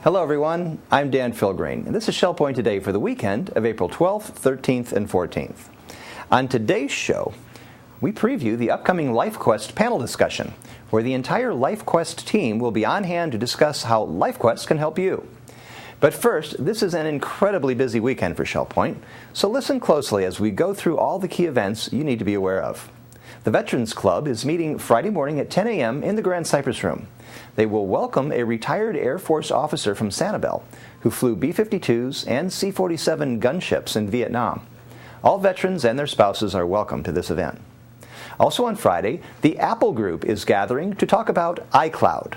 Hello everyone, I'm Dan Filgreen, and this is Shell Point Today for the weekend of April 12th, 13th, and 14th. On today's show, we preview the upcoming LifeQuest panel discussion, where the entire LifeQuest team will be on hand to discuss how LifeQuest can help you. But first, this is an incredibly busy weekend for Shell Point, so listen closely as we go through all the key events you need to be aware of. The Veterans Club is meeting Friday morning at 10 a.m. in the Grand Cypress Room. They will welcome a retired Air Force officer from Sanibel who flew B-52s and C-47 gunships in Vietnam. All veterans and their spouses are welcome to this event. Also on Friday, the Apple Group is gathering to talk about iCloud.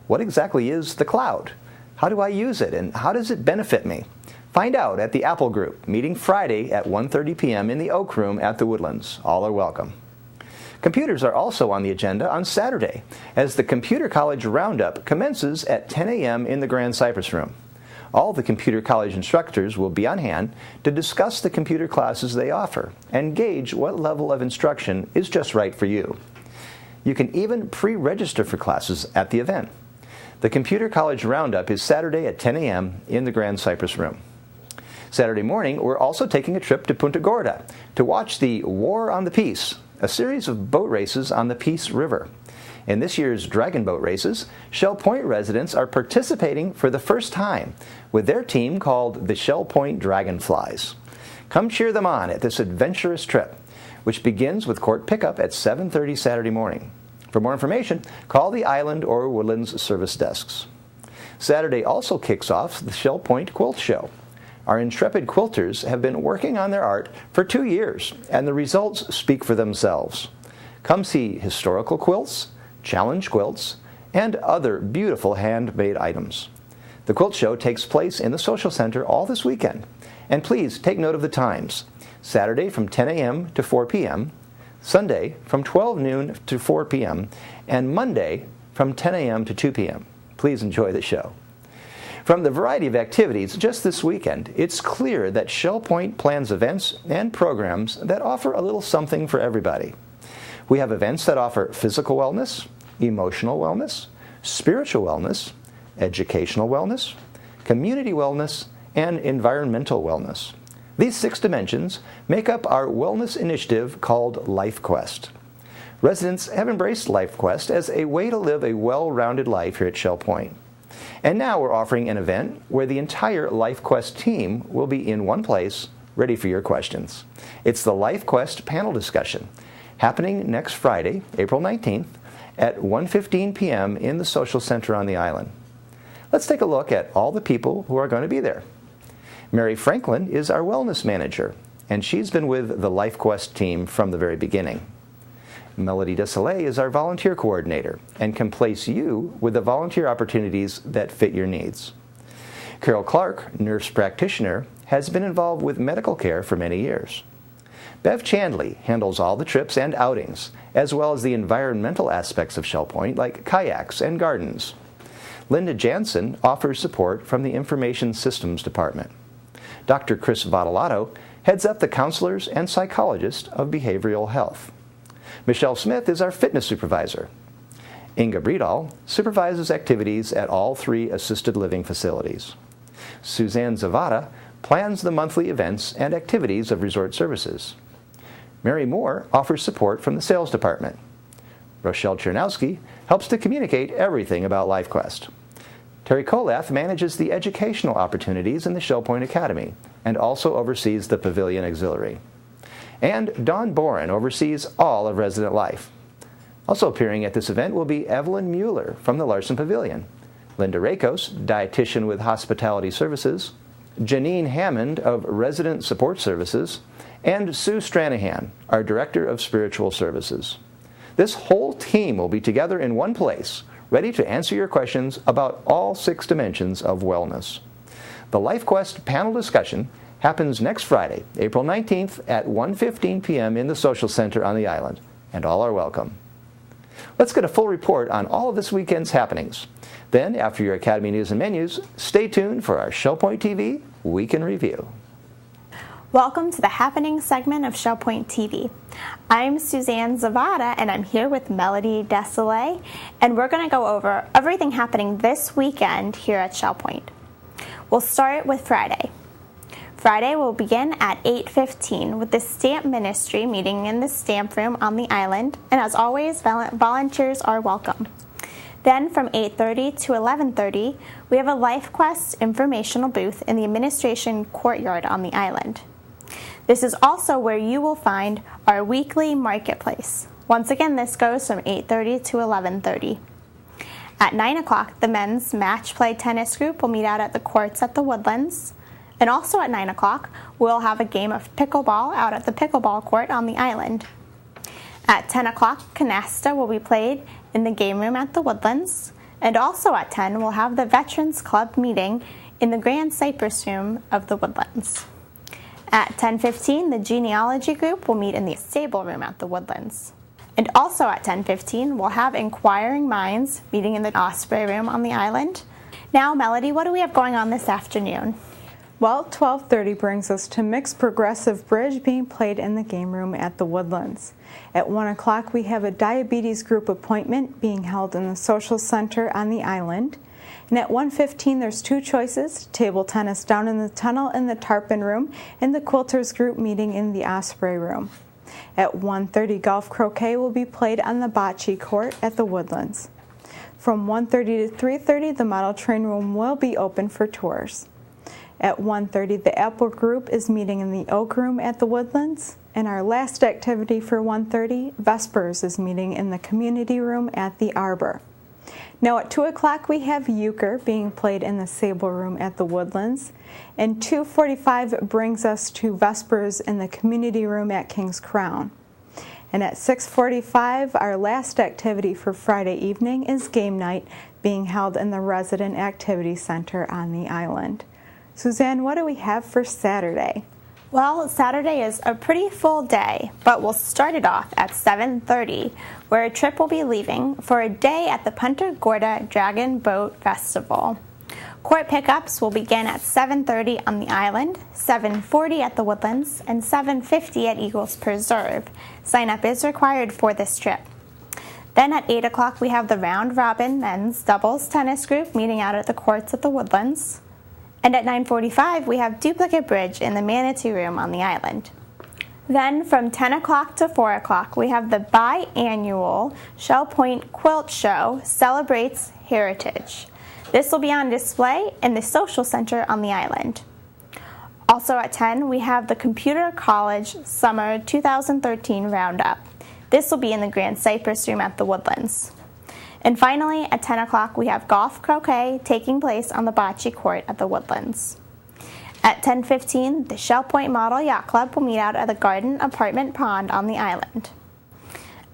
What exactly is the cloud? How do I use it, and how does it benefit me? Find out at the Apple Group, meeting Friday at 1:30 p.m. in the Oak Room at the Woodlands. All are welcome. Computers are also on the agenda on Saturday, as the Computer College Roundup commences at 10 a.m. in the Grand Cypress Room. All the Computer College instructors will be on hand to discuss the computer classes they offer and gauge what level of instruction is just right for you. You can even pre-register for classes at the event. The Computer College Roundup is Saturday at 10 a.m. in the Grand Cypress Room. Saturday morning, we're also taking a trip to Punta Gorda to watch the War on the Peace, a series of boat races on the Peace River. In this year's Dragon Boat races, Shell Point residents are participating for the first time with their team called the Shell Point Dragonflies. Come cheer them on at this adventurous trip, which begins with court pickup at 7:30 Saturday morning. For more information, call the Island or Woodlands service desks. Saturday also kicks off the Shell Point Quilt Show. Our intrepid quilters have been working on their art for 2 years, and the results speak for themselves. Come see historical quilts, challenge quilts, and other beautiful handmade items. The quilt show takes place in the Social Center all this weekend, and please take note of the times. Saturday from 10 a.m. to 4 p.m., Sunday from 12 noon to 4 p.m., and Monday from 10 a.m. to 2 p.m. Please enjoy the show. From the variety of activities just this weekend, it's clear that Shell Point plans events and programs that offer a little something for everybody. We have events that offer physical wellness, emotional wellness, spiritual wellness, educational wellness, community wellness, and environmental wellness. These 6 dimensions make up our wellness initiative called LifeQuest. Residents have embraced LifeQuest as a way to live a well-rounded life here at Shell Point. And now we're offering an event where the entire LifeQuest team will be in one place, ready for your questions. It's the LifeQuest panel discussion, happening next Friday, April 19th, at 1:15 p.m. in the Social Center on the island. Let's take a look at all the people who are going to be there. Mary Franklin is our wellness manager, and she's been with the LifeQuest team from the very beginning. Melody Desolé is our volunteer coordinator and can place you with the volunteer opportunities that fit your needs. Carol Clark, nurse practitioner, has been involved with medical care for many years. Bev Chandley handles all the trips and outings, as well as the environmental aspects of Shell Point, like kayaks and gardens. Linda Jansen offers support from the Information Systems Department. Dr. Chris Bottolato heads up the counselors and psychologists of behavioral health. Michelle Smith is our fitness supervisor. Inga Bredal supervises activities at all 3 assisted living facilities. Suzanne Zavada plans the monthly events and activities of resort services. Mary Moore offers support from the sales department. Rochelle Chernowski helps to communicate everything about LifeQuest. Terry Kolath manages the educational opportunities in the Shell Point Academy and also oversees the Pavilion Auxiliary. And Dawn Boren oversees all of resident life. Also appearing at this event will be Evelyn Mueller from the Larson Pavilion, Linda Rakos, dietitian with Hospitality Services, Janine Hammond of Resident Support Services, and Sue Stranahan, our Director of Spiritual Services. This whole team will be together in one place, ready to answer your questions about all 6 dimensions of wellness. The LifeQuest panel discussion happens next Friday, April 19th at 1:15 p.m. in the Social Center on the island, and all are welcome. Let's get a full report on all of this weekend's happenings. Then, after your Academy news and menus, stay tuned for our Shell Point TV Week in Review. Welcome to the Happening segment of Shell Point TV. I'm Suzanne Zavada, and I'm here with Melody Desolé, and we're going to go over everything happening this weekend here at Shell Point. We'll start with Friday. Friday will begin at 8:15 with the Stamp Ministry meeting in the Stamp Room on the island, and as always, volunteers are welcome. Then from 8:30 to 11:30, we have a LifeQuest informational booth in the administration courtyard on the island. This is also where you will find our weekly marketplace. Once again, this goes from 8:30 to 11:30. At 9 o'clock, the men's match play tennis group will meet out at the courts at the Woodlands. And also at 9 o'clock, we'll have a game of pickleball out at the pickleball court on the island. At 10 o'clock, canasta will be played in the game room at the Woodlands. And also at 10, we'll have the Veterans Club meeting in the Grand Cypress Room of the Woodlands. At 10:15, the genealogy group will meet in the stable room at the Woodlands. And also at 10:15, we'll have inquiring minds meeting in the Osprey room on the island. Now, Melody, what do we have going on this afternoon? Well, 12:30 brings us to mixed progressive bridge being played in the game room at the Woodlands. At 1 o'clock, we have a diabetes group appointment being held in the social center on the island. And at 1:15, there's two choices: table tennis down in the tunnel in the tarpon room, and the quilters group meeting in the osprey room. At 1:30, golf croquet will be played on the bocce court at the Woodlands. From 1:30 to 3:30, the model train room will be open for tours. At 1:30, the apple group is meeting in the oak room at the Woodlands. And our last activity for 1:30, Vespers is meeting in the community room at the Arbor. Now at 2 o'clock, we have euchre being played in the sable room at the Woodlands. And 2:45 brings us to Vespers in the community room at King's Crown. And at 6:45, our last activity for Friday evening is game night being held in the Resident Activity Center on the island. Suzanne, what do we have for Saturday? Well, Saturday is a pretty full day, but we'll start it off at 7:30, where a trip will be leaving for a day at the Punta Gorda Dragon Boat Festival. Court pickups will begin at 7:30 on the island, 7:40 at the Woodlands, and 7:50 at Eagles Preserve. Sign-up is required for this trip. Then at 8 o'clock, we have the Round Robin men's doubles tennis group meeting out at the courts at the Woodlands. And at 9:45, we have duplicate bridge in the Manatee Room on the island. Then from 10 o'clock to 4 o'clock, we have the biannual Shell Point Quilt Show Celebrates Heritage. This will be on display in the social center on the island. Also at 10, we have the Computer College Summer 2013 Roundup. This will be in the Grand Cypress Room at the Woodlands. And finally, at 10 o'clock, we have golf croquet taking place on the bocce court at the Woodlands. At 10:15, the Shell Point Model Yacht Club will meet out at the Garden Apartment Pond on the island.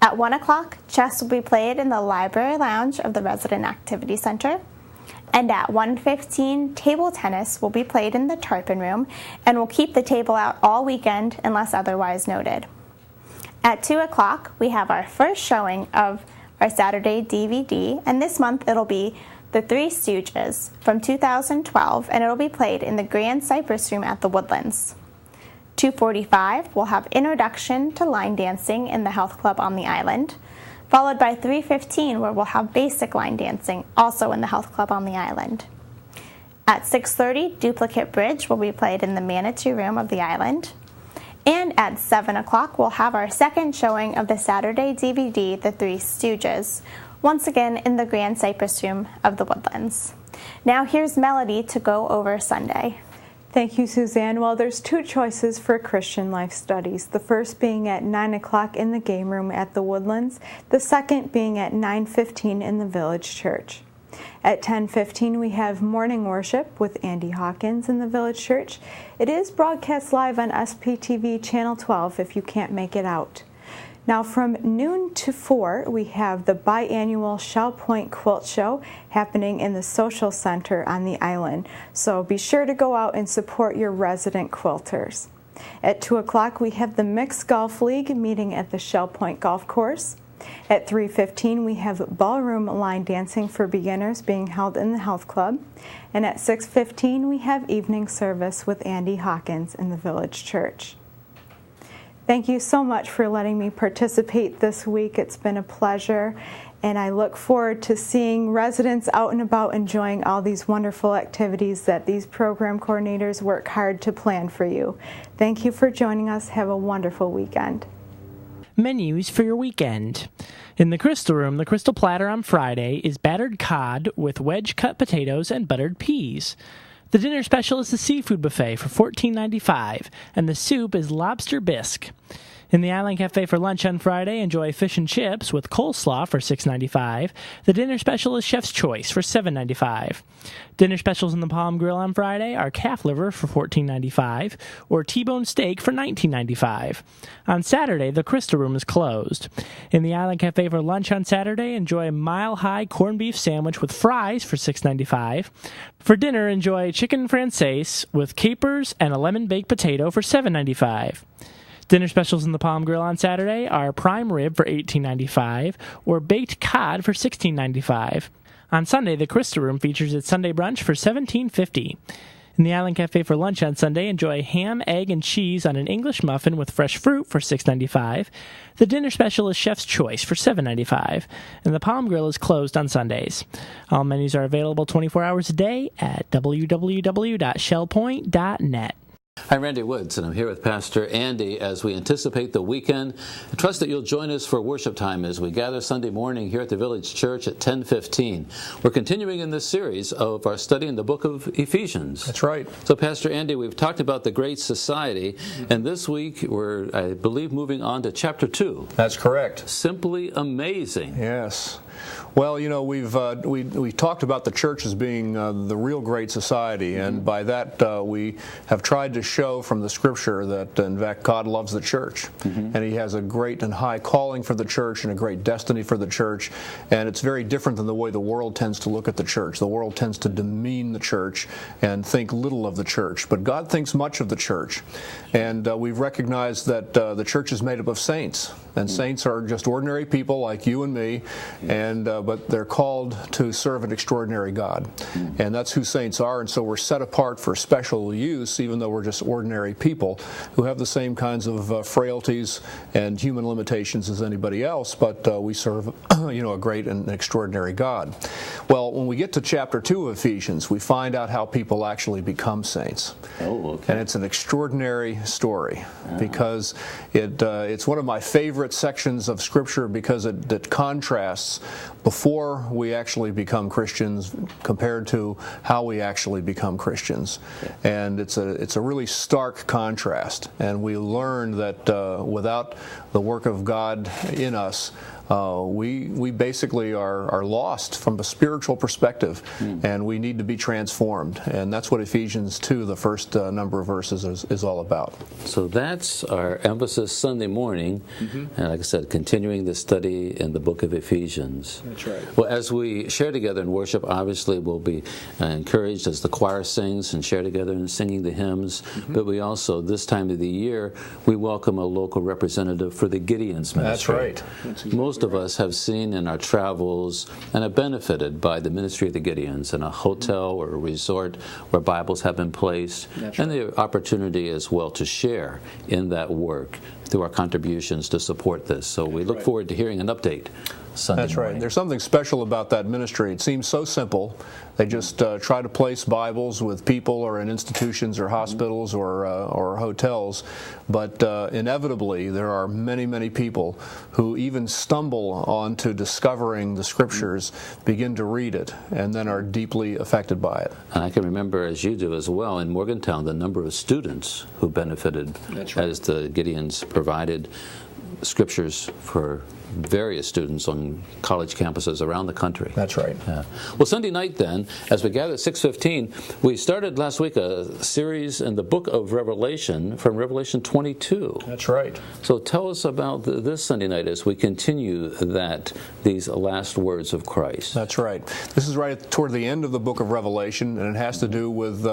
At 1 o'clock, chess will be played in the Library Lounge of the Resident Activity Center. And at 1:15, table tennis will be played in the Tarpon Room, and we'll keep the table out all weekend unless otherwise noted. At 2 o'clock, we have our first showing of our Saturday DVD, and this month it'll be The Three Stooges from 2012, and it'll be played in the Grand Cypress Room at the Woodlands. 2:45, we'll have Introduction to Line Dancing in the Health Club on the island, followed by 3:15, where we'll have Basic Line Dancing, also in the Health Club on the island. At 6:30, Duplicate Bridge will be played in the Manatee Room of the island. And at 7 o'clock, we'll have our second showing of the Saturday DVD, The Three Stooges, once again in the Grand Cypress Room of the Woodlands. Now here's Melody to go over Sunday. Thank you, Suzanne. Well, there's two choices for Christian Life Studies, the first being at 9 o'clock in the game room at the Woodlands, the second being at 9:15 in the Village Church. At 10:15, we have morning worship with Andy Hawkins in the Village Church. It is broadcast live on SPTV Channel 12 if you can't make it out. Now from noon to 4, we have the biannual Shell Point Quilt Show happening in the Social Center on the island. So be sure to go out and support your resident quilters. At 2 o'clock, we have the Mixed Golf League meeting at the Shell Point Golf Course. At 3:15, we have ballroom line dancing for beginners being held in the health club. And at 6:15, we have evening service with Andy Hawkins in the Village Church. Thank you so much for letting me participate this week. It's been a pleasure, and I look forward to seeing residents out and about enjoying all these wonderful activities that these program coordinators work hard to plan for you. Thank you for joining us. Have a wonderful weekend. Menus for your weekend. In the Crystal Room, the Crystal Platter on Friday is battered cod with wedge-cut potatoes and buttered peas. The dinner special is the seafood buffet for $14.95, and the soup is lobster bisque. In the Island Cafe for lunch on Friday, enjoy fish and chips with coleslaw for $6.95. The dinner special is Chef's Choice for $7.95. Dinner specials in the Palm Grill on Friday are calf liver for $14.95 or T-bone steak for $19.95. On Saturday, the Crystal Room is closed. In the Island Cafe for lunch on Saturday, enjoy a mile-high corned beef sandwich with fries for $6.95. For dinner, enjoy chicken francaise with capers and a lemon baked potato for $7.95. Dinner specials in the Palm Grill on Saturday are prime rib for $18.95 or baked cod for $16.95. On Sunday, the Crystal Room features its Sunday brunch for $17.50. In the Island Cafe for lunch on Sunday, enjoy ham, egg, and cheese on an English muffin with fresh fruit for $6.95. The dinner special is Chef's Choice for $7.95. And the Palm Grill is closed on Sundays. All menus are available 24 hours a day at www.shellpoint.net. I'm Randy Woods, and I'm here with Pastor Andy as we anticipate the weekend. I trust that you'll join us for worship time as we gather Sunday morning here at the Village Church at 10:15. We're continuing in this series of our study in the book of Ephesians. That's right. So, Pastor Andy, we've talked about the Great Society, and this week we're, I believe, moving on to chapter 2. That's correct. Simply amazing. Yes. Well, you know, we talked about the church as being the real great society, and by that we have tried to show from the Scripture that, in fact, God loves the church, and He has a great and high calling for the church and a great destiny for the church, and it's very different than the way the world tends to look at the church. The world tends to demean the church and think little of the church, but God thinks much of the church, and we've recognized that the church is made up of saints, and saints are just ordinary people like you and me, and but they're called to serve an extraordinary God. And that's who saints are, and so we're set apart for special use, even though we're just ordinary people who have the same kinds of frailties and human limitations as anybody else, but we serve a great and extraordinary God. Well, when we get to chapter 2 of Ephesians, we find out how people actually become saints. Oh, okay. And it's an extraordinary story because it's one of my favorite sections of Scripture because it contrasts before we actually become Christians compared to how we actually become Christians. And it's a really stark contrast. And we learn that without the work of God in us, we basically are lost from a spiritual perspective, and we need to be transformed. And that's what Ephesians 2, the first number of verses, is all about. So that's our emphasis Sunday morning, and like I said, continuing the study in the book of Ephesians. That's right. Well, as we share together in worship, obviously we'll be encouraged as the choir sings and share together in singing the hymns, but we also, this time of the year, we welcome a local representative for the Gideon's ministry. That's right. Most of us have seen in our travels and have benefited by the ministry of the Gideons in a hotel or a resort where Bibles have been placed, and the opportunity as well to share in that work through our contributions to support this. So we look forward to hearing an update Sunday That's morning. right. There's something special about that ministry. It seems so simple. They just try to place Bibles with people or in institutions or hospitals or hotels. But inevitably, there are many, many people who even stumble onto discovering the Scriptures, begin to read it, and then are deeply affected by it. And I can remember, as you do as well, in Morgantown, the number of students who benefited as the Gideons provided Scriptures for various students on college campuses around the country. That's right. Yeah. Well, Sunday night then, as we gather at 6:15, we started last week a series in the book of Revelation from Revelation 22. That's right. So tell us about this Sunday night as we continue these last words of Christ. That's right. This is right toward the end of the book of Revelation, and it has to do with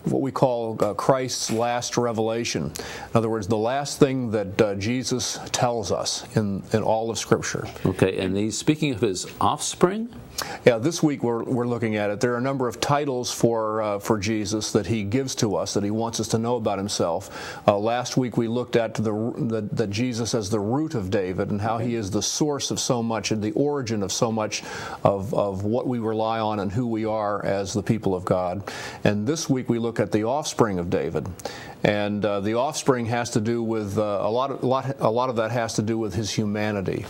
what we call Christ's last revelation. In other words, the last thing that Jesus tells us in all all of Scripture. Okay, and he's speaking of his offspring? Yeah, this week we're looking at it. There are a number of titles for Jesus that he gives to us, that he wants us to know about himself. Last week we looked at that Jesus as the root of David and how he is the source of so much and the origin of so much of what we rely on and who we are as the people of God. And this week we look at the offspring of David. And the offspring has to do with a lot of that has to do with his humanity,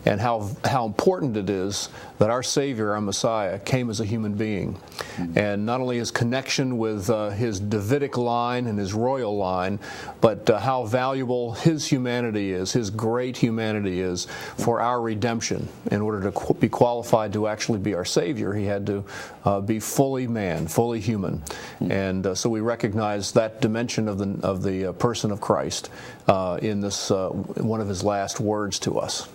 and how important it is that our Savior, our Messiah, came as a human being, and not only his connection with his Davidic line and his royal line, but how valuable his humanity is, his great humanity is for our redemption. In order to be qualified to actually be our Savior, he had to be fully man, fully human, and so we recognize that dimension of the person of Christ in this one of his last words to us.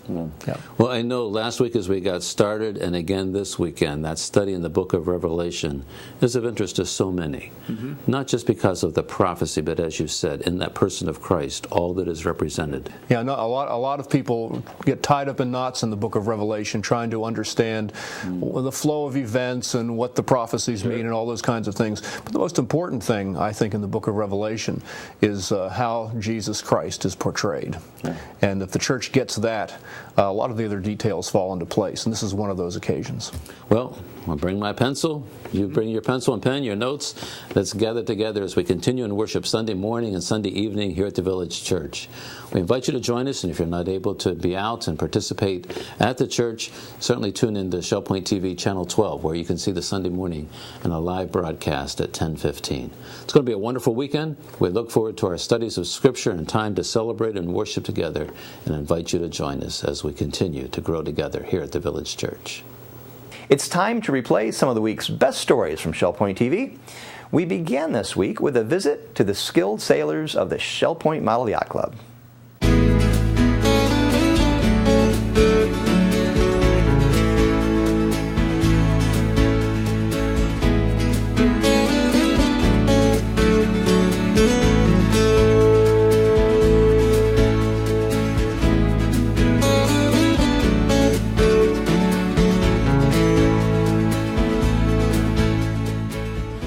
Yeah. Well, I know last week as we got started, and again this weekend, that study in the book of Revelation is of interest to so many. Not just because of the prophecy, but as you said, in that person of Christ, all that is represented. Yeah, no, a lot of people get tied up in knots in the book of Revelation trying to understand the flow of events and what the prophecies mean and all those kinds of things. But the most important thing, I think, in the book of Revelation is how Jesus Christ is portrayed. And if the church gets that, a lot of the other details fall into place, and this is one of those occasions. Well, I'll bring my pencil. You bring your pencil and pen, your notes. Let's gather together as we continue in worship Sunday morning and Sunday evening here at the Village Church. We invite you to join us, and if you're not able to be out and participate at the church, certainly tune in to Shell Point TV Channel 12, where you can see the Sunday morning and a live broadcast at 10:15. It's going to be a wonderful weekend. We look forward to our studies of Scripture and time to celebrate and worship together, and invite you to join us as we continue to grow together here at the Village Church. It's time to replay some of the week's best stories from Shell Point TV. We began this week with a visit to the skilled sailors of the Shell Point Model Yacht Club.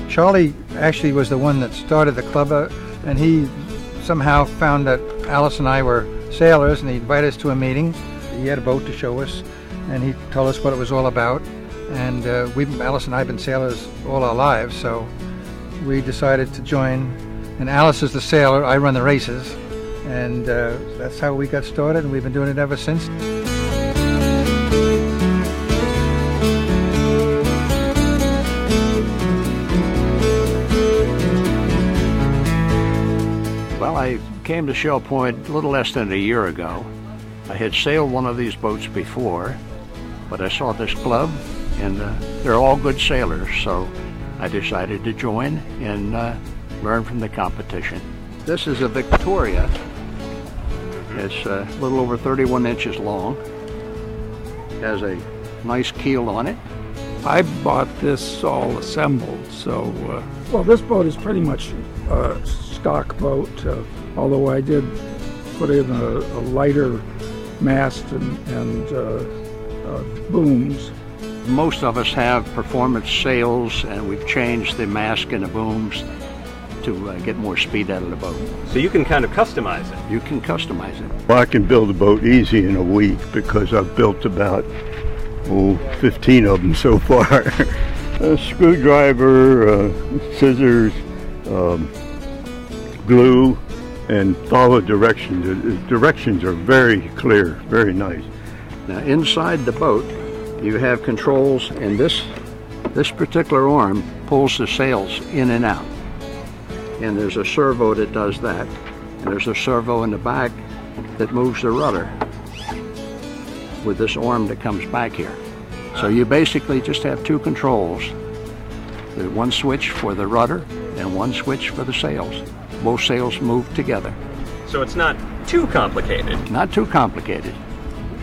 Charlie actually was the one that started the club, and he somehow found that Alice and I were sailors, and he invited us to a meeting. He had a boat to show us, and he told us what it was all about. And Alice and I have been sailors all our lives, so we decided to join. And Alice is the sailor, I run the races, and that's how we got started, and we've been doing it ever since. Well, I came to Shell Point a little less than a year ago. I had sailed one of these boats before, but I saw this club, and they're all good sailors, so I decided to join and learn from the competition. This is a Victoria. It's a little over 31 inches long. Has a nice keel on it. I bought this all assembled, so well, this boat is pretty much a stock boat, although I did put in a lighter mast and booms. Most of us have performance sails, and we've changed the mast and the booms to get more speed out of the boat. So you can kind of customize it? You can customize it. Well, I can build a boat easy in a week because I've built about 15 of them so far. A screwdriver, scissors, glue, and follow directions. The directions are very clear, very nice. Now inside the boat you have controls, and this particular arm pulls the sails in and out. And there's a servo that does that. And there's a servo in the back that moves the rudder with this arm that comes back here. So you basically just have two controls. There's one switch for the rudder and one switch for the sails. Both sails move together. So it's not too complicated? Not too complicated.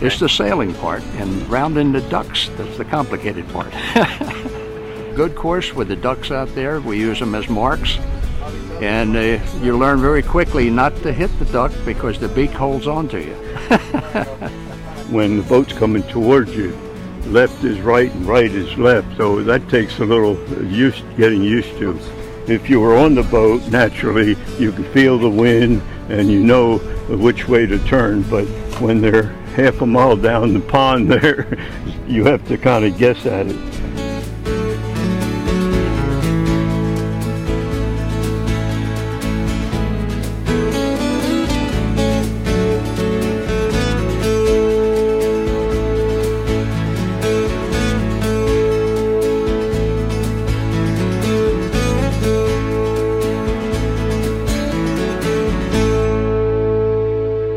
It's the sailing part, and rounding the ducks, that's the complicated part. Good course with the ducks out there. We use them as marks. And you learn very quickly not to hit the duck because the beak holds on to you. when the boat's coming towards you. Left is right and right is left, so that takes a little getting used to. If you were on the boat, naturally you can feel the wind and you know which way to turn, but when they're half a mile down the pond there, you have to kind of guess at it.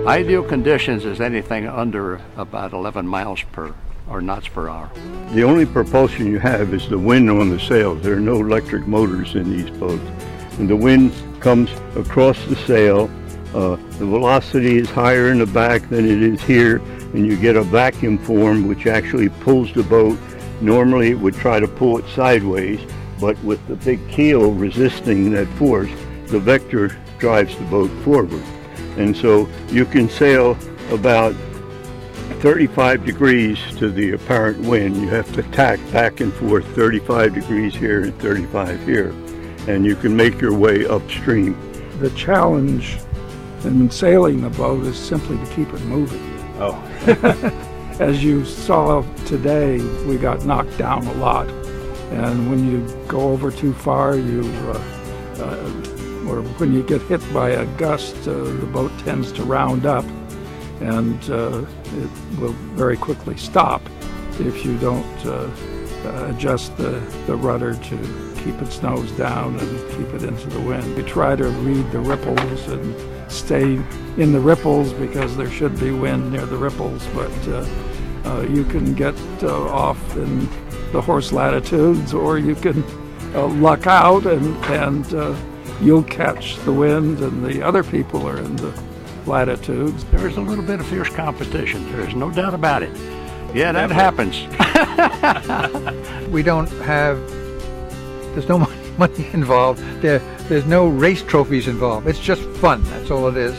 Ideal conditions is anything under about 11 miles per or knots per hour. The only propulsion you have is the wind on the sails. There are no electric motors in these boats. And the wind comes across the sail. The velocity is higher in the back than it is here, and you get a vacuum form which actually pulls the boat. Normally it would try to pull it sideways, but with the big keel resisting that force, the vector drives the boat forward. And so you can sail about 35 degrees to the apparent wind. You have to tack back and forth 35 degrees here and 35 here, and you can make your way upstream. The challenge in sailing the boat is simply to keep it moving. Oh. As you saw today, we got knocked down a lot, and when you go over too far, or when you get hit by a gust, the boat tends to round up, and it will very quickly stop if you don't adjust the rudder to keep its nose down and keep it into the wind. You try to read the ripples and stay in the ripples because there should be wind near the ripples, but you can get off in the horse latitudes, or you can luck out and you'll catch the wind and the other people are in the latitudes. There is a little bit of fierce competition. There is no doubt about it. Yeah, that happens. We don't have, there's no money involved. There's no race trophies involved. It's just fun. That's all it is.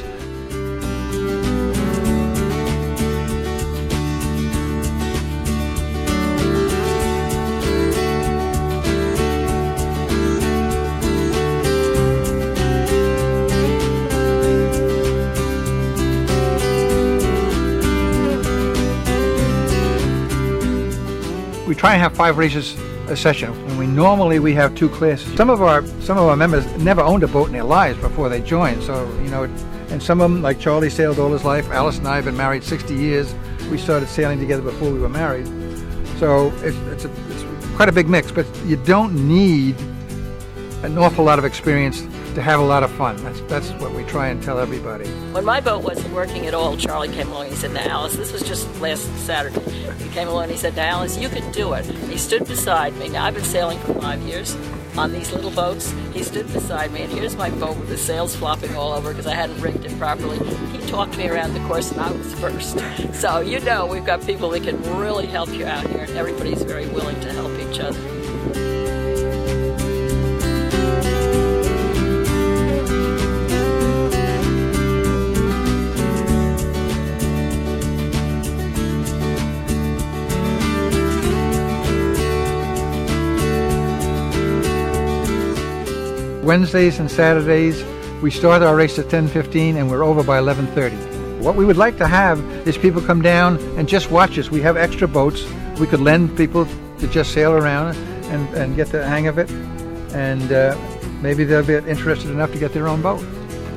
We try and have 5 races a session. And we have 2 classes. Some of our members never owned a boat in their lives before they joined. So and some of them, like Charlie, sailed all his life. Alice and I have been married 60 years. We started sailing together before we were married. So it's quite a big mix. But you don't need an awful lot of experience to have a lot of fun. That's what we try and tell everybody. When my boat wasn't working at all, Charlie came along and he said, "Now, Alice," this was just last Saturday, he came along and he said, "Now, Alice, you can do it." He stood beside me. Now, I've been sailing for 5 years on these little boats. He stood beside me, and here's my boat with the sails flopping all over because I hadn't rigged it properly. He talked me around the course, and I was first. So, we've got people that can really help you out here, and everybody's very willing to help each other. Wednesdays and Saturdays, we start our race at 10:15 and we're over by 11:30. What we would like to have is people come down and just watch us. We have extra boats. We could lend people to just sail around and get the hang of it. And maybe they'll be interested enough to get their own boat.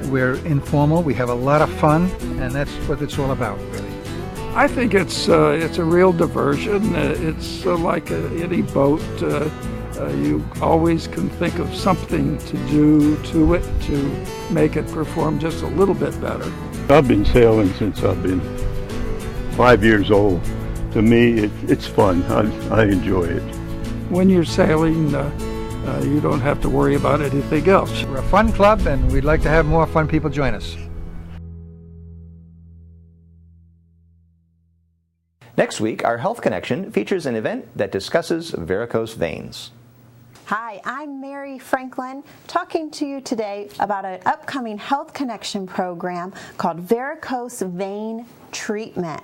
We're informal. We have a lot of fun, and that's what it's all about, really. I think it's a real diversion. It's like any boat. You always can think of something to do to it to make it perform just a little bit better. I've been sailing since I've been 5 years old. To me, it's fun. I enjoy it. When you're sailing, you don't have to worry about anything else. We're a fun club, and we'd like to have more fun people join us. Next week, our Health Connection features an event that discusses varicose veins. Hi, I'm Mary Franklin, talking to you today about an upcoming Health Connection program called Varicose Vein Treatment.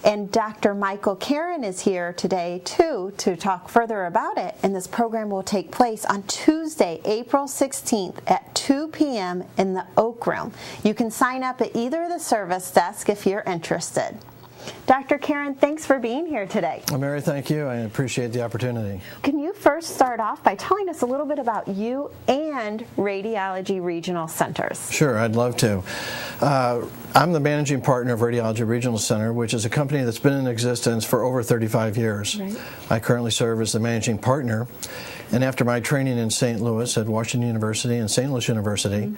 And Dr. Michael Karen is here today, too, to talk further about it. And this program will take place on Tuesday, April 16th at 2 p.m. in the Oak Room. You can sign up at either of the service desks if you're interested. Dr. Karen, thanks for being here today. Well, Mary, thank you. I appreciate the opportunity. Can you first start off by telling us a little bit about you and Radiology Regional Centers? Sure, I'd love to. I'm the managing partner of Radiology Regional Center, which is a company that's been in existence for over 35 years. Right. I currently serve as the managing partner. And after my training in St. Louis at Washington University and St. Louis University,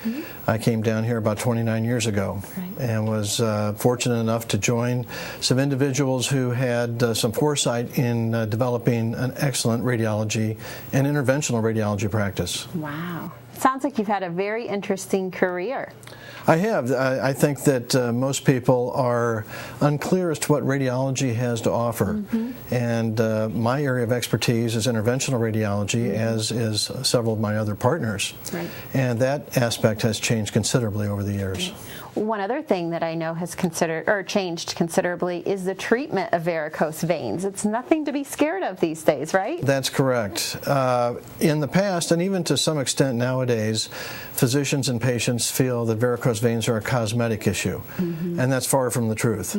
I came down here about 29 years ago and was fortunate enough to join some individuals who had some foresight in developing an excellent radiology and interventional radiology practice. Wow. Sounds like you've had a very interesting career. I have. I think that most people are unclear as to what radiology has to offer. And my area of expertise is interventional radiology, as is several of my other partners. Right. And that aspect has changed considerably over the years. One other thing that I know has changed considerably is the treatment of varicose veins. It's nothing to be scared of these days, right? That's correct. In the past, and even to some extent nowadays, physicians and patients feel that varicose veins are a cosmetic issue, and that's far from the truth.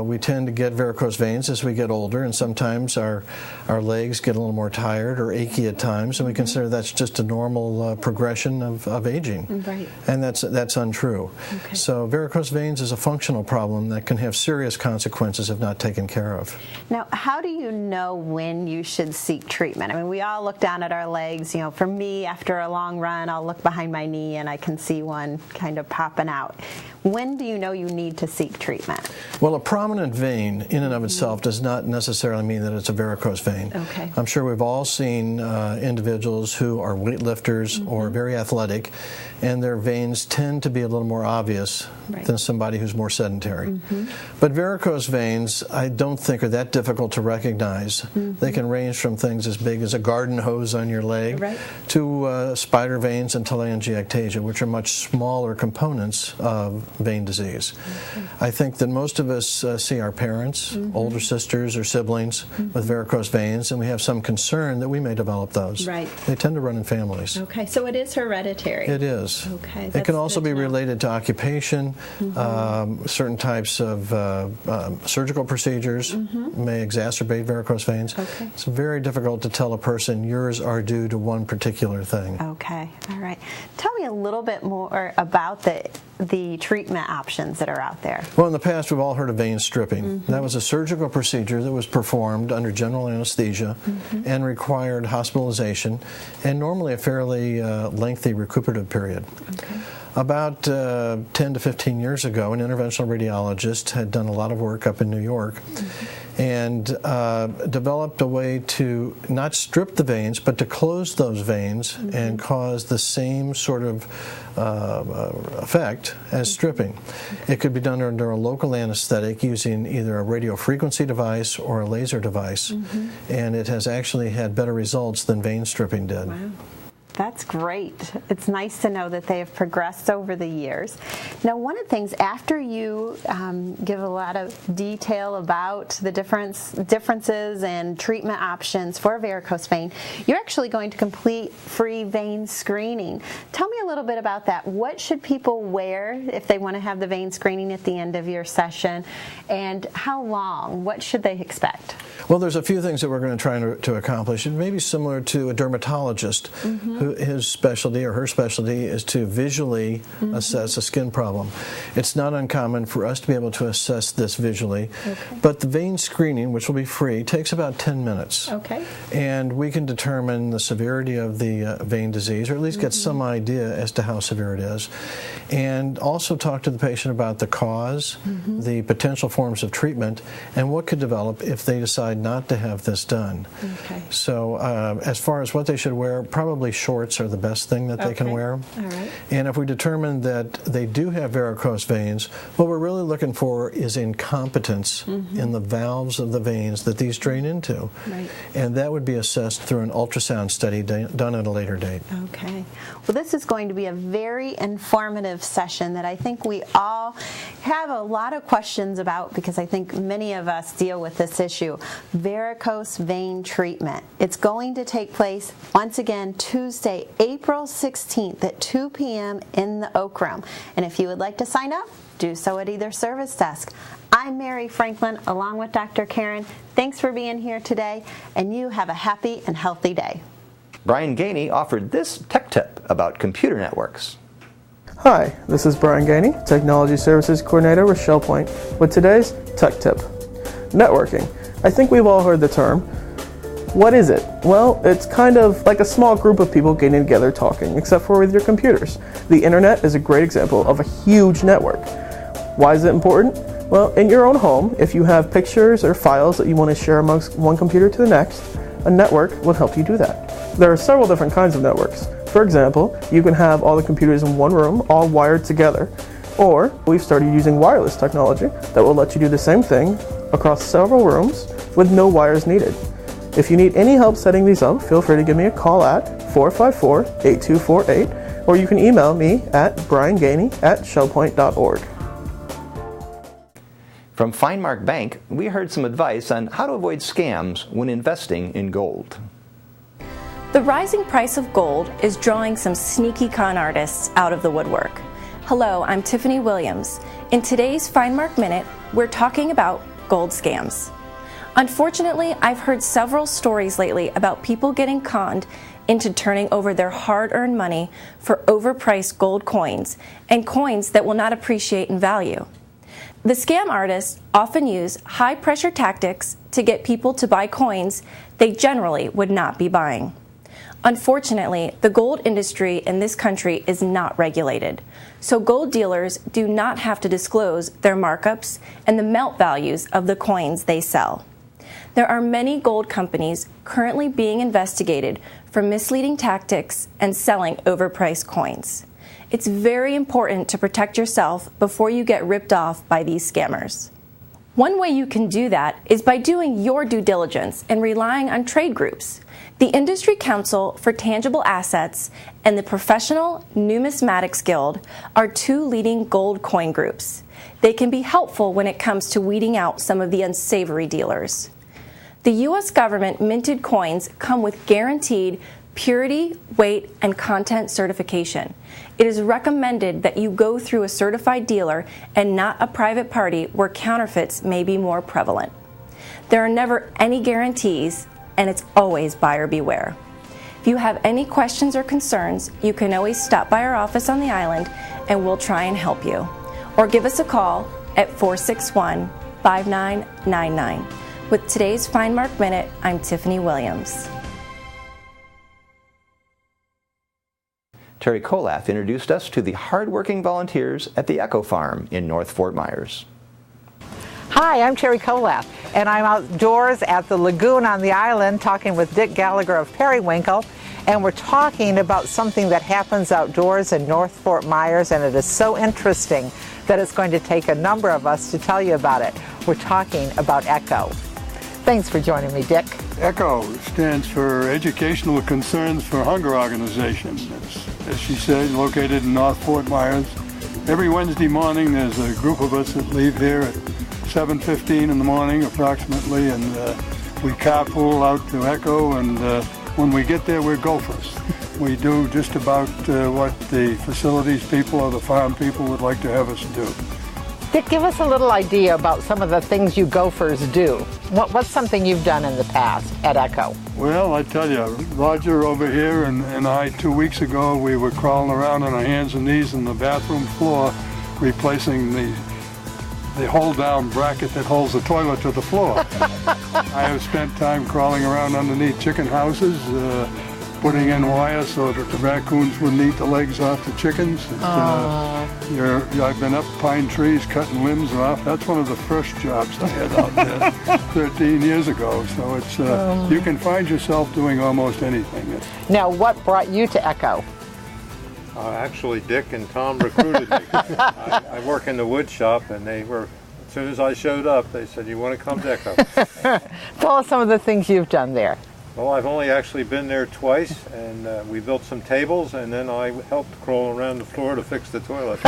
We tend to get varicose veins as we get older, and sometimes our legs get a little more tired or achy at times, and we consider that's just a normal progression of aging. Right. And that's untrue. Okay. So varicose veins is a functional problem that can have serious consequences if not taken care of. Now, how do you know when you should seek treatment? I mean, we all look down at our legs. You know, for me, after a long run, I'll look behind my knee and I can see one kind of popping out. When do you know you need to seek treatment? Well, a prominent vein in and of itself does not necessarily mean that it's a varicose vein. Okay. I'm sure we've all seen individuals who are weightlifters or very athletic, and their veins tend to be a little more obvious than somebody who's more sedentary. But varicose veins, I don't think are that difficult to recognize. They can range from things as big as a garden hose on your leg to spider veins and telangiectasia, which are much smaller components of vein disease. I think that most of us see our parents, older sisters or siblings with varicose veins, and we have some concern that we may develop those. Right. They tend to run in families. Okay, so it is hereditary. It is. Okay. It can also be related to occupation. Certain types of surgical procedures may exacerbate varicose veins. Okay. It's very difficult to tell a person yours are due to one particular thing. Okay, all right. Tell me a little bit more about the treatment options that are out there. Well, in the past, we've all heard of vein stripping. That was a surgical procedure that was performed under general anesthesia and required hospitalization and normally a fairly lengthy recuperative period. Okay. About 10 to 15 years ago, an interventional radiologist had done a lot of work up in New York and developed a way to not strip the veins, but to close those veins and cause the same sort of effect as stripping. It could be done under a local anesthetic using either a radiofrequency device or a laser device, and it has actually had better results than vein stripping did. Wow. That's great. It's nice to know that they have progressed over the years. Now, one of the things, after you give a lot of detail about the differences and treatment options for varicose vein, you're actually going to complete free vein screening. Tell me a little bit about that. What should people wear if they want to have the vein screening at the end of your session, and how long? What should they expect? Well, there's a few things that we're going to try to accomplish. It may be similar to a dermatologist who his specialty or her specialty is to visually assess a skin problem. It's not uncommon for us to be able to assess this visually, but the vein screening, which will be free, takes about 10 minutes. Okay. And we can determine the severity of the vein disease, or at least get some idea as to how severe it is, and also talk to the patient about the cause, the potential forms of treatment, and what could develop if they decide not to have this done. Okay. So as far as what they should wear, probably short shorts are the best thing that they can wear. All right. And if we determine that they do have varicose veins, what we're really looking for is incompetence in the valves of the veins that these drain into. Right. And that would be assessed through an ultrasound study done at a later date. Okay. Well, this is going to be a very informative session that I think we all have a lot of questions about, because I think many of us deal with this issue. Varicose vein treatment. It's going to take place once again Tuesday, April 16th at 2 p.m. in the Oak Room. And if you would like to sign up, do so at either service desk. I'm Mary Franklin along with Dr. Karen. Thanks for being here today, and you have a happy and healthy day. Brian Gainey offered this tech tip about computer networks. Hi, this is Brian Gainey, Technology Services Coordinator with ShellPoint, with today's Tech Tip. Networking. I think we've all heard the term. What is it? Well, it's kind of like a small group of people getting together talking, except for with your computers. The internet is a great example of a huge network. Why is it important? Well, in your own home, if you have pictures or files that you want to share amongst one computer to the next, a network will help you do that. There are several different kinds of networks. For example, you can have all the computers in one room, all wired together. Or, we've started using wireless technology that will let you do the same thing across several rooms with no wires needed. If you need any help setting these up, feel free to give me a call at 454-8248, or you can email me at briangainey@shellpoint.org. From Finemark Bank, we heard some advice on how to avoid scams when investing in gold. The rising price of gold is drawing some sneaky con artists out of the woodwork. Hello, I'm Tiffany Williams. In today's Finemark Minute, we're talking about gold scams. Unfortunately, I've heard several stories lately about people getting conned into turning over their hard-earned money for overpriced gold coins and coins that will not appreciate in value. The scam artists often use high-pressure tactics to get people to buy coins they generally would not be buying. Unfortunately, the gold industry in this country is not regulated, so gold dealers do not have to disclose their markups and the melt values of the coins they sell. There are many gold companies currently being investigated for misleading tactics and selling overpriced coins. It's very important to protect yourself before you get ripped off by these scammers. One way you can do that is by doing your due diligence and relying on trade groups. The Industry Council for Tangible Assets and the Professional Numismatics Guild are two leading gold coin groups. They can be helpful when it comes to weeding out some of the unsavory dealers. The U.S. government minted coins come with guaranteed purity, weight, and content certification. It is recommended that you go through a certified dealer and not a private party where counterfeits may be more prevalent. There are never any guarantees, and it's always buyer beware. If you have any questions or concerns, you can always stop by our office on the island and we'll try and help you. Or give us a call at 461-5999. With today's Finemark Minute, I'm Tiffany Williams. Terry Kolath introduced us to the hardworking volunteers at the Echo Farm in North Fort Myers. Hi, I'm Terry Kolath, and I'm outdoors at the lagoon on the island talking with Dick Gallagher of Periwinkle, and we're talking about something that happens outdoors in North Fort Myers, and it is so interesting that it's going to take a number of us to tell you about it. We're talking about ECHO. Thanks for joining me, Dick. ECHO stands for Educational Concerns for Hunger Organization. It's, as she said, located in North Fort Myers. Every Wednesday morning there's a group of us that leave here at 7:15 in the morning approximately, and we carpool out to ECHO, and when we get there we're gophers. We do just about what the facilities people or the farm people would like to have us do. Dick, give us a little idea about some of the things you gophers do. What's something you've done in the past at ECHO? Well, I tell you, Roger over here and I, 2 weeks ago, we were crawling around on our hands and knees on the bathroom floor, replacing the hold-down bracket that holds the toilet to the floor. I have spent time crawling around underneath chicken houses, putting in wire so that the raccoons wouldn't eat the legs off the chickens. I've been up pine trees cutting limbs off. That's one of the first jobs I had out there 13 years ago. So it's you can find yourself doing almost anything. Now, what brought you to Echo? Actually, Dick and Tom recruited me. I work in the wood shop, and as soon as I showed up, they said, "You want to come to Echo?" Tell us some of the things you've done there. Well, I've only actually been there twice, and we built some tables, and then I helped crawl around the floor to fix the toilet.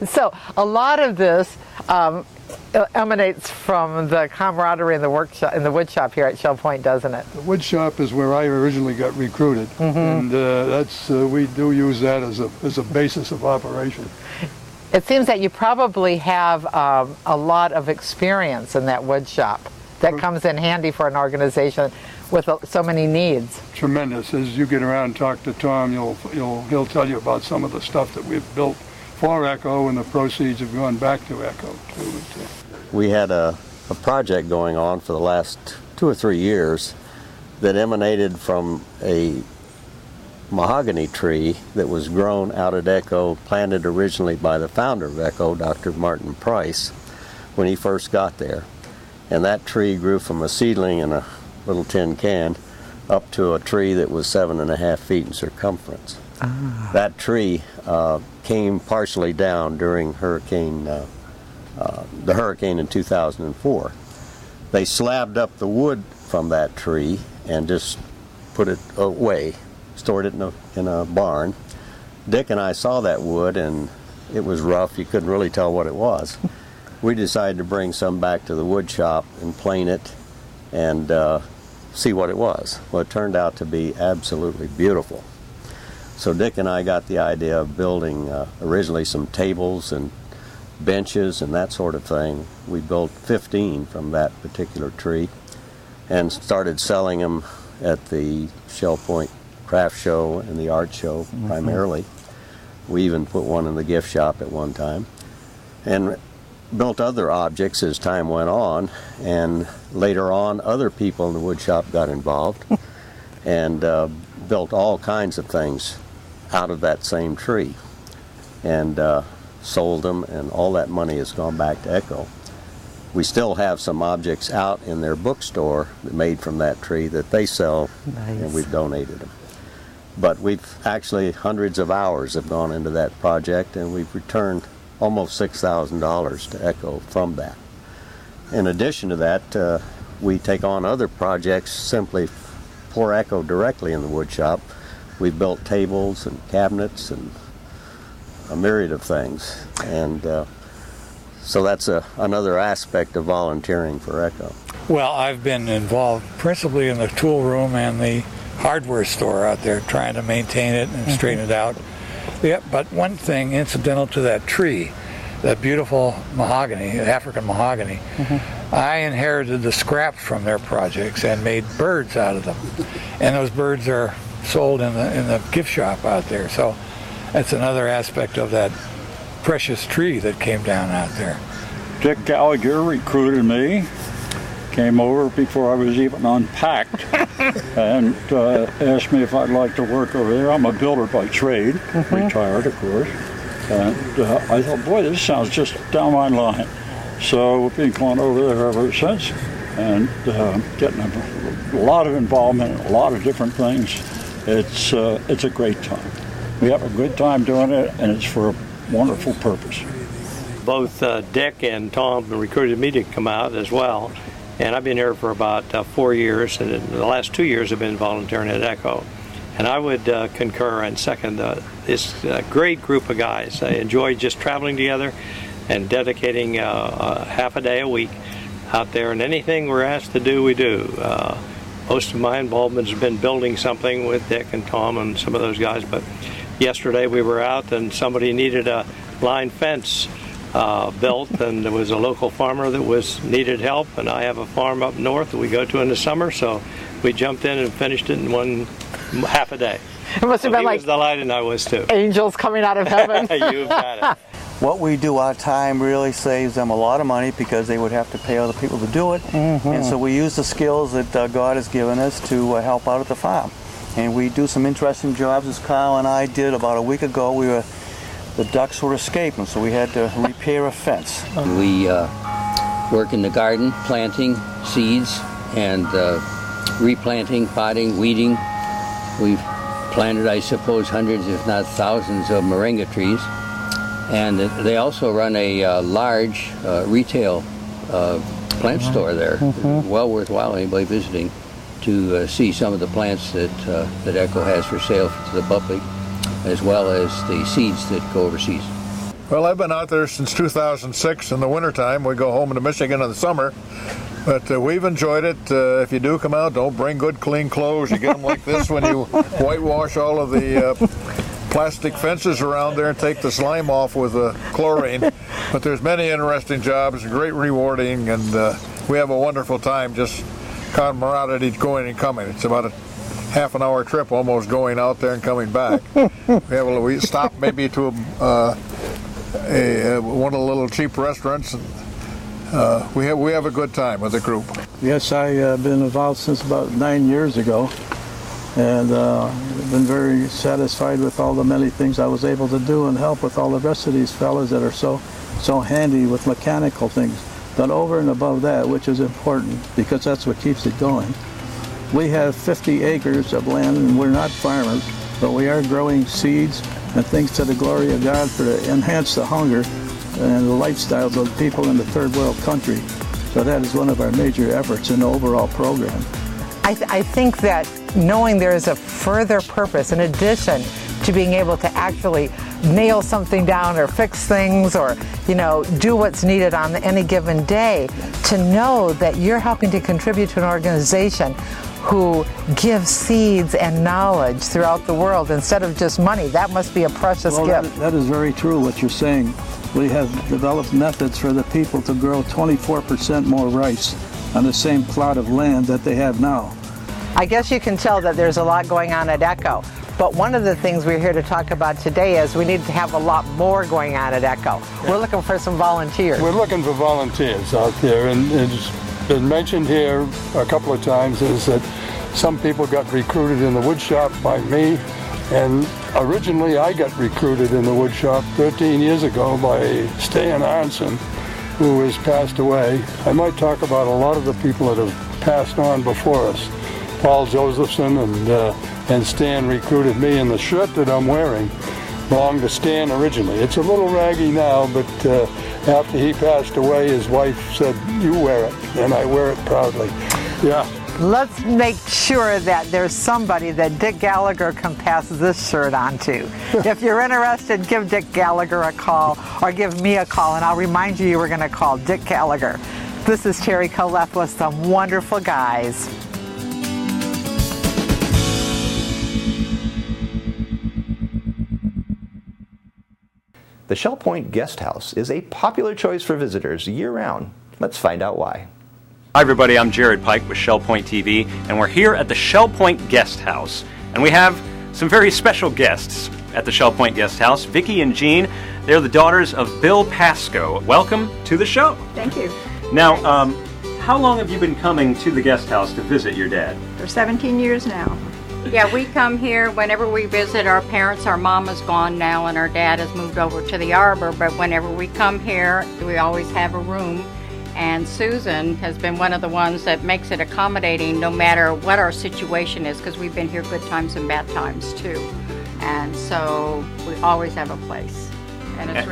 So a lot of this emanates from the camaraderie in the workshop, in the wood shop here at Shell Point, doesn't it? The wood shop is where I originally got recruited, and we do use that as a basis of operation. It seems that you probably have a lot of experience in that wood shop. That comes in handy for an organization with so many needs. Tremendous. As you get around and talk to Tom, he'll tell you about some of the stuff that we've built for Echo, and the proceeds have gone back to Echo too. We had a project going on for the last 2 or 3 years that emanated from a mahogany tree that was grown out at Echo, planted originally by the founder of Echo, Dr. Martin Price, when he first got there. And that tree grew from a seedling in a little tin can up to a tree that was 7.5 feet in circumference. That tree came partially down during the hurricane in 2004. They slabbed up the wood from that tree and just put it away, stored it in a barn. Dick and I saw that wood, and it was rough. You couldn't really tell what it was. We decided to bring some back to the wood shop and plane it and see what it was. Well, it turned out to be absolutely beautiful. So Dick and I got the idea of building originally some tables and benches and that sort of thing. We built 15 from that particular tree and started selling them at the Shell Point Craft Show and the Art Show primarily. We even put one in the gift shop at one time. And built other objects as time went on, and later on other people in the wood shop got involved and built all kinds of things out of that same tree and sold them, and all that money has gone back to Echo. We still have some objects out in their bookstore made from that tree that they sell, and we've donated them. But we've actually, hundreds of hours have gone into that project, and we've returned almost $6,000 to Echo from that. In addition to that, we take on other projects simply for Echo directly in the wood shop. We've built tables and cabinets and a myriad of things, and so that's another aspect of volunteering for Echo. Well, I've been involved principally in the tool room and the hardware store out there, trying to maintain it and straighten it out. Yeah, but one thing incidental to that tree, that beautiful mahogany, African mahogany, I inherited the scraps from their projects and made birds out of them. And those birds are sold in the gift shop out there. So that's another aspect of that precious tree that came down out there. Dick Gallagher recruited me, came over before I was even unpacked, and asked me if I'd like to work over there. I'm a builder by trade, retired of course, and I thought, boy, this sounds just down my line. So we've been going over there ever since, and getting a lot of involvement in a lot of different things. It's a great time. We have a good time doing it, and it's for a wonderful purpose. Both Dick and Tom recruited me to come out as well. And I've been here for about 4 years, and in the last 2 years I've been volunteering at Echo. And I would concur and second this great group of guys. I enjoy just traveling together and dedicating half a day a week out there. And anything we're asked to do, we do. Most of my involvement has been building something with Dick and Tom and some of those guys. But yesterday we were out and somebody needed a line fence built, and there was a local farmer that needed help, and I have a farm up north that we go to in the summer, so we jumped in and finished it in half a day. It must have been he like was delighted, and I was too. Angels coming out of heaven. You've got it. what we do, our time really saves them a lot of money because they would have to pay other people to do it. And so we use the skills that God has given us to help out at the farm. And we do some interesting jobs, as Kyle and I did about a week ago. The ducks were escaping, so we had to repair a fence. We work in the garden, planting seeds and replanting, potting, weeding. We've planted, I suppose, hundreds, if not thousands, of moringa trees. And they also run a large retail plant store there. Well worthwhile anybody visiting to see some of the plants that Echo has for sale to the public, as well as the seeds that go overseas. Well, I've been out there since 2006 in the wintertime. We go home to Michigan in the summer, but we've enjoyed it. If you do come out, don't bring good clean clothes. You get them like this when you whitewash all of the plastic fences around there and take the slime off with chlorine. But there's many interesting jobs, great rewarding, and we have a wonderful time, just camaraderie going and coming. It's about a half-an-hour trip almost going out there and coming back. We stop maybe to one of the little cheap restaurants, and we have a good time with the group. Yes, I've been involved since about 9 years ago, and been very satisfied with all the many things I was able to do and help with all the rest of these fellas that are so handy with mechanical things. But over and above that, which is important because that's what keeps it going, we have 50 acres of land, and we're not farmers, but we are growing seeds and things to the glory of God to enhance the hunger and the lifestyles of people in the third world country. So that is one of our major efforts in the overall program. I think that knowing there is a further purpose in addition to being able to actually nail something down or fix things or, do what's needed on any given day, to know that you're helping to contribute to an organization who gives seeds and knowledge throughout the world instead of just money. That must be a precious gift. That is very true what you're saying. We have developed methods for the people to grow 24% more rice on the same plot of land that they have now. I guess you can tell that there's a lot going on at ECHO. But one of the things we're here to talk about today is we need to have a lot more going on at ECHO. We're looking for some volunteers. We're looking for volunteers out there, and it's been mentioned here a couple of times is that some people got recruited in the wood shop by me, and originally I got recruited in the wood shop 13 years ago by Stan Arnson, who has passed away. I might talk about a lot of the people that have passed on before us. Paul Josephson and Stan recruited me, and the shirt that I'm wearing belonged to Stan originally. It's a little raggy now, but after he passed away, his wife said, "You wear it," and I wear it proudly. Yeah. Let's make sure that there's somebody that Dick Gallagher can pass this shirt on to. If you're interested, give Dick Gallagher a call or give me a call, and I'll remind you were going to call Dick Gallagher. This is Terry Colette with some wonderful guys. The Shell Point Guest House is a popular choice for visitors year-round. Let's find out why. Hi everybody, I'm Jared Pike with Shell Point TV, and we're here at the Shell Point Guest House. And we have some very special guests at the Shell Point Guest House. Vicki and Jean, they're the daughters of Bill Pasco. Welcome to the show. Thank you. Now, how long have you been coming to the guest house to visit your dad? For 17 years now. Yeah, we come here whenever we visit our parents. Our mom is gone now and our dad has moved over to the Arbor, but whenever we come here, we always have a room. And Susan has been one of the ones that makes it accommodating no matter what our situation is, because we've been here good times and bad times too. And so we always have a place. And it's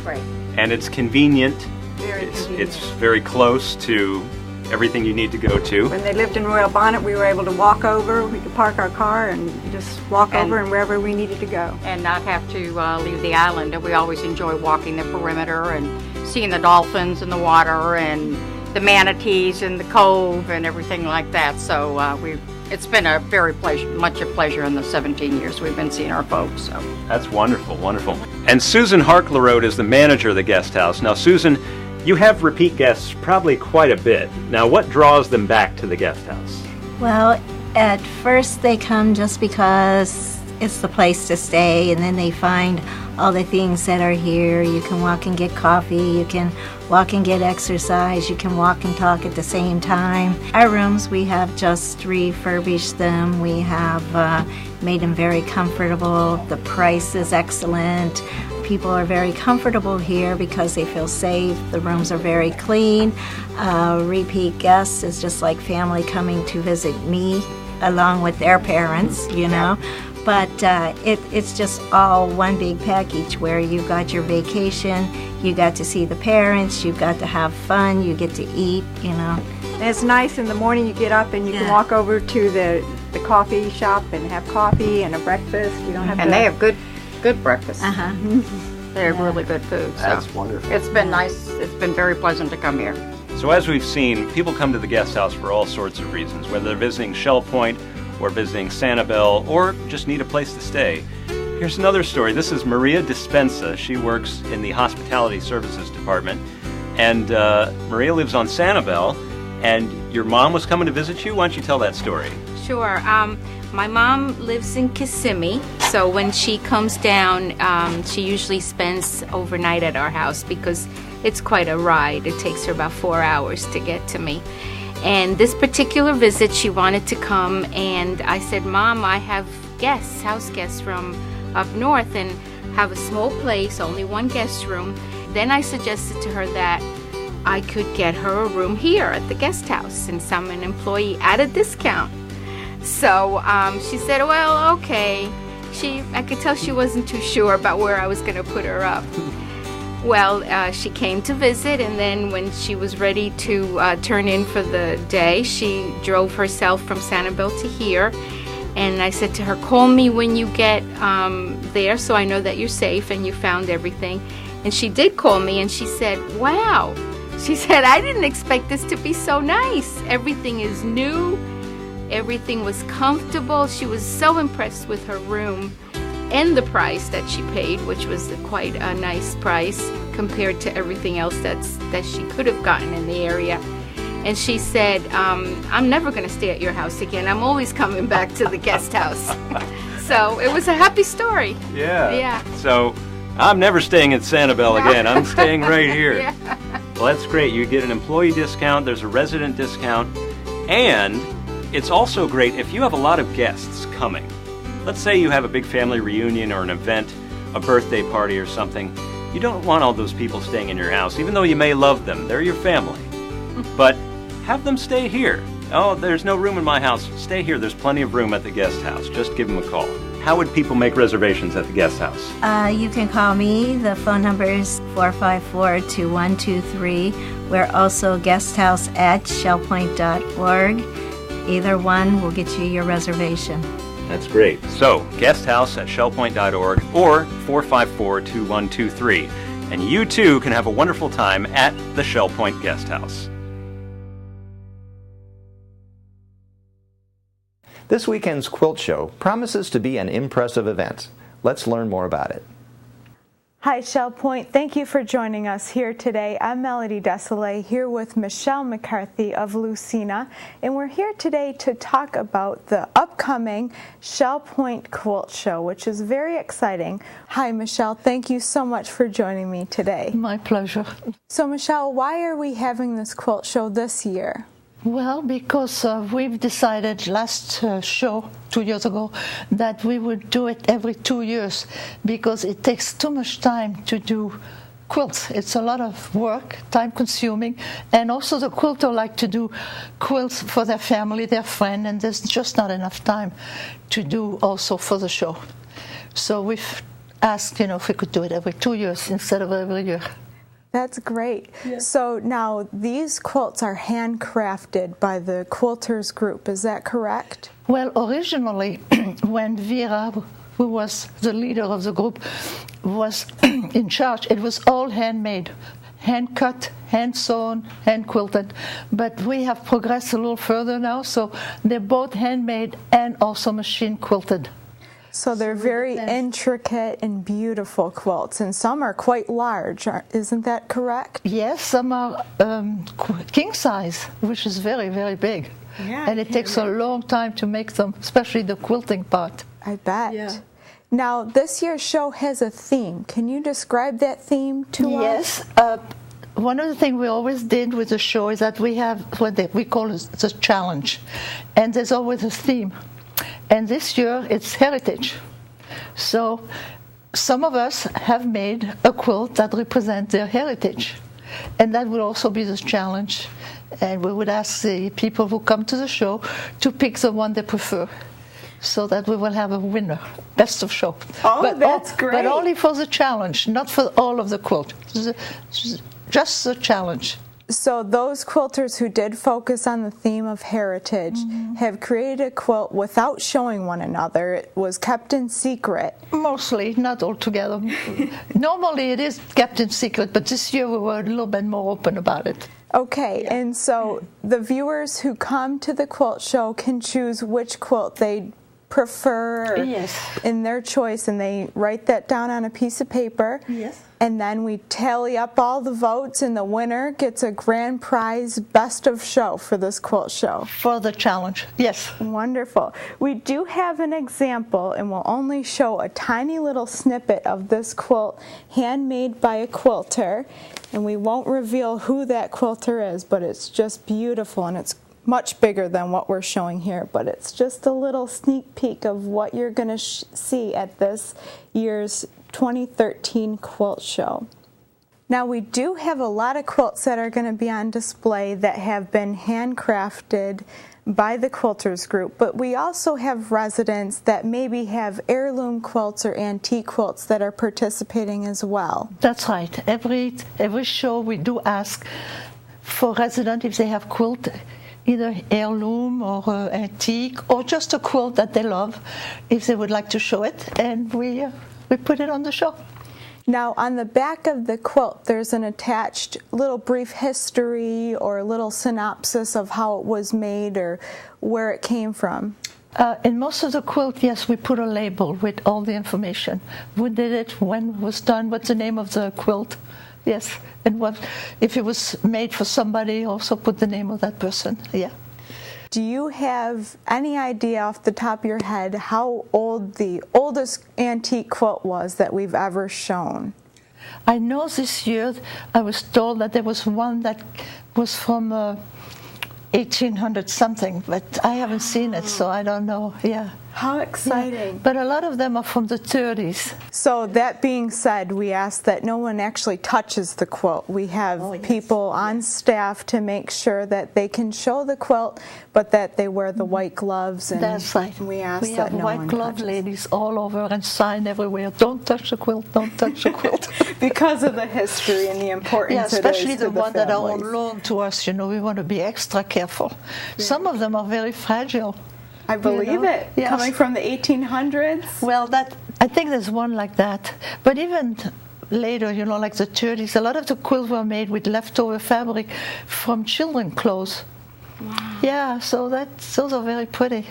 great. And it's convenient. Very convenient. It's very close to everything you need to go to. When they lived in Royal Bonnet, we were able to walk over. We could park our car and just walk over and wherever we needed to go. And not have to leave the island. And we always enjoy walking the perimeter and seeing the dolphins in the water and the manatees in the cove and everything like that. So it's been a much a pleasure in the 17 years we've been seeing our folks. So That's wonderful, wonderful. And Susan Harklerode is the manager of the guest house. Now, Susan, you have repeat guests probably quite a bit. Now, what draws them back to the guest house? Well, at first they come just because it's the place to stay, and then they find all the things that are here. You can walk and get coffee, you can walk and get exercise, you can walk and talk at the same time. Our rooms, we have just refurbished them. We have made them very comfortable. The price is excellent. People are very comfortable here because they feel safe. The rooms are very clean. Repeat guests is just like family coming to visit me along with their parents, you know. But it's just all one big package where you got your vacation, you got to see the parents, you got to have fun, you get to eat, you know. And it's nice in the morning you get up and you can walk over to the coffee shop and have coffee and a breakfast. You don't have and to... they have good breakfast. They have really good food. So That's wonderful. It's been nice. It's been very pleasant to come here. So as we've seen, people come to the guest house for all sorts of reasons, whether they're visiting Shell Point or visiting Sanibel or just need a place to stay. Here's another story. This is Maria Dispensa. She works in the Hospitality Services Department. And Maria lives on Sanibel, and your mom was coming to visit you. Why don't you tell that story? Sure. My mom lives in Kissimmee, so when she comes down, she usually spends overnight at our house because it's quite a ride. It takes her about 4 hours to get to me. And this particular visit, she wanted to come, and I said, Mom, I have guests, house guests from up north, and have a small place, only one guest room. Then I suggested to her that I could get her a room here at the guest house since I'm an employee at a discount. So she said, well, okay. I could tell she wasn't too sure about where I was going to put her up. Well, she came to visit, and then when she was ready to turn in for the day, she drove herself from Sanibel to here. And I said to her, call me when you get there so I know that you're safe and you found everything. And she did call me, and she said, wow. She said, I didn't expect this to be so nice. Everything is new. Everything was comfortable. She was so impressed with her room and the price that she paid, which was quite a nice price compared to everything else that she could have gotten in the area. And she said, I'm never going to stay at your house again. I'm always coming back to the guest house. So it was a happy story. Yeah. So I'm never staying at Sanibel again. I'm staying right here. Yeah. Well, that's great. You get an employee discount. There's a resident discount. And it's also great if you have a lot of guests coming. Let's say you have a big family reunion or an event, a birthday party or something. You don't want all those people staying in your house, even though you may love them. They're your family. But have them stay here. Oh, there's no room in my house. Stay here. There's plenty of room at the guest house. Just give them a call. How would people make reservations at the guest house? You can call me. The phone number is 454-2123. We're also guesthouse at shellpoint.org. Either one will get you your reservation. That's great. So, guesthouse at shellpoint.org or 454-2123. And you too can have a wonderful time at the Shell Point Guest House. This weekend's quilt show promises to be an impressive event. Let's learn more about it. Hi, Shell Point. Thank you for joining us here today. I'm Melody Desolé here with Michelle McCarthy of Lucina, and we're here today to talk about the upcoming Shell Point Quilt Show, which is very exciting. Hi, Michelle. Thank you so much for joining me today. My pleasure. So, Michelle, why are we having this quilt show this year? Well, because we've decided last show, 2 years ago, that we would do it every 2 years because it takes too much time to do quilts. It's a lot of work, time consuming, and also the quilter like to do quilts for their family, their friend, and there's just not enough time to do also for the show. So we've asked, if we could do it every 2 years instead of every year. That's great. Yeah. So now these quilts are handcrafted by the quilters group, is that correct? Well, originally when Vera, who was the leader of the group, was in charge, it was all handmade, hand cut, hand sewn, hand quilted. But we have progressed a little further now, so they're both handmade and also machine quilted. So they're very intricate and beautiful quilts, and some are quite large, isn't that correct? Yes, some are king size, which is very, very big. Yeah, and it takes a long time to make them, especially the quilting part. I bet. Yeah. Now, this year's show has a theme. Can you describe that theme to us? Yes. One of the things we always did with the show is that we have what we call the challenge, and there's always a theme. And this year it's heritage. So some of us have made a quilt that represents their heritage, and that would also be the challenge. And we would ask the people who come to the show to pick the one they prefer, so that we will have a winner, best of show. Oh, that's great. But only for the challenge, not for all of the quilt. Just the challenge. So those quilters who did focus on the theme of heritage have created a quilt without showing one another. It was kept in secret. Mostly, not altogether. Normally it is kept in secret, but this year we were a little bit more open about it. Okay, and so the viewers who come to the quilt show can choose which quilt they prefer in their choice, and they write that down on a piece of paper. Yes. And then we tally up all the votes, and the winner gets a grand prize best of show for this quilt show. For the challenge, yes. Wonderful. We do have an example, and we'll only show a tiny little snippet of this quilt handmade by a quilter. And we won't reveal who that quilter is, but it's just beautiful, and it's much bigger than what we're showing here, but it's just a little sneak peek of what you're going to see at this year's 2013 quilt show. Now, we do have a lot of quilts that are going to be on display that have been handcrafted by the Quilters Group, but we also have residents that maybe have heirloom quilts or antique quilts that are participating as well. That's right. Every show we do ask for residents if they have quilt, either heirloom or antique, or just a quilt that they love, if they would like to show it, and we put it on the show. Now, on the back of the quilt, there's an attached little brief history or a little synopsis of how it was made or where it came from. In most of the quilt, yes, we put a label with all the information. Who did it, when it was done, what's the name of the quilt. Yes, and what if it was made for somebody, also put the name of that person. Yeah. Do you have any idea off the top of your head how old the oldest antique quilt was that we've ever shown? I know this year I was told that there was one that was from 1800 something, but I haven't seen it, so I don't know. Yeah. How exciting. Yeah. But a lot of them are from the 30s. So that being said, we ask that no one actually touches the quilt. We have people on staff to make sure that they can show the quilt, but that they wear the white gloves. And that's right. We ask we that have no white one glove touches. ladies all over and sign everywhere. Don't touch the quilt, don't touch the quilt. Because of the history and the importance especially it is to the ones that are on families. loan to us, we want to be extra careful. Yeah. Some of them are very fragile. I believe it. Yes. Coming from the 1800s? Well, I think there's one like that. But even later, like the 30s, a lot of the quilts were made with leftover fabric from children's clothes. Wow. Yeah, so those are very pretty.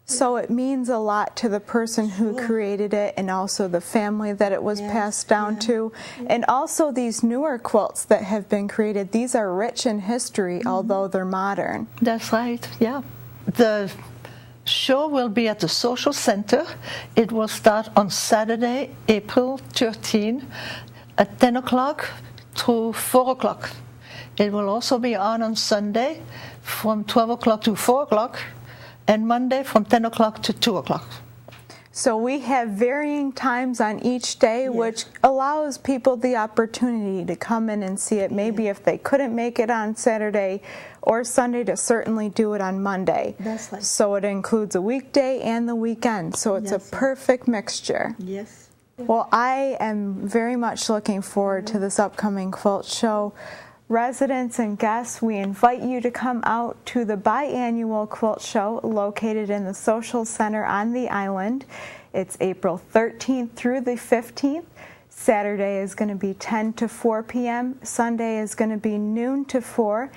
So it means a lot to the person who created it, and also the family that it was passed down to. And also these newer quilts that have been created, these are rich in history, although they're modern. That's right, yeah. The show will be at the Social Center. It will start on Saturday, April 13, at 10 o'clock to 4 o'clock. It will also be on Sunday from 12 o'clock to 4 o'clock, and Monday from 10 o'clock to 2 o'clock. So we have varying times on each day, which allows people the opportunity to come in and see it. Maybe if they couldn't make it on Saturday or Sunday, to certainly do it on Monday. That's right. So it includes a weekday and the weekend. So it's a perfect mixture. Yes. Well, I am very much looking forward to this upcoming quilt show. Residents and guests, we invite you to come out to the biannual quilt show located in the Social Center on the island. It's April 13th through the 15th. Saturday is going to be 10 to 4 p.m. Sunday is going to be noon to 4,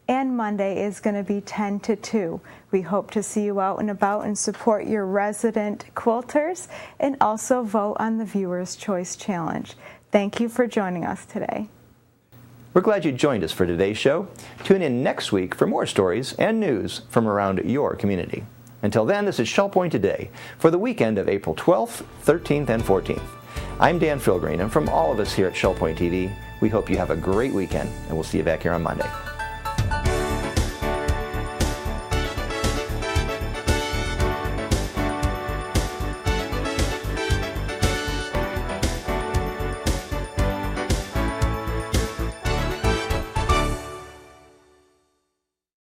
and Monday is going to be 10 to 2. We hope to see you out and about and support your resident quilters, and also vote on the Viewer's Choice Challenge. Thank you for joining us today. We're glad you joined us for today's show. Tune in next week for more stories and news from around your community. Until then, this is Shell Point Today for the weekend of April 12th, 13th, and 14th. I'm Dan Filgreen, and from all of us here at Shell Point TV, we hope you have a great weekend, and we'll see you back here on Monday.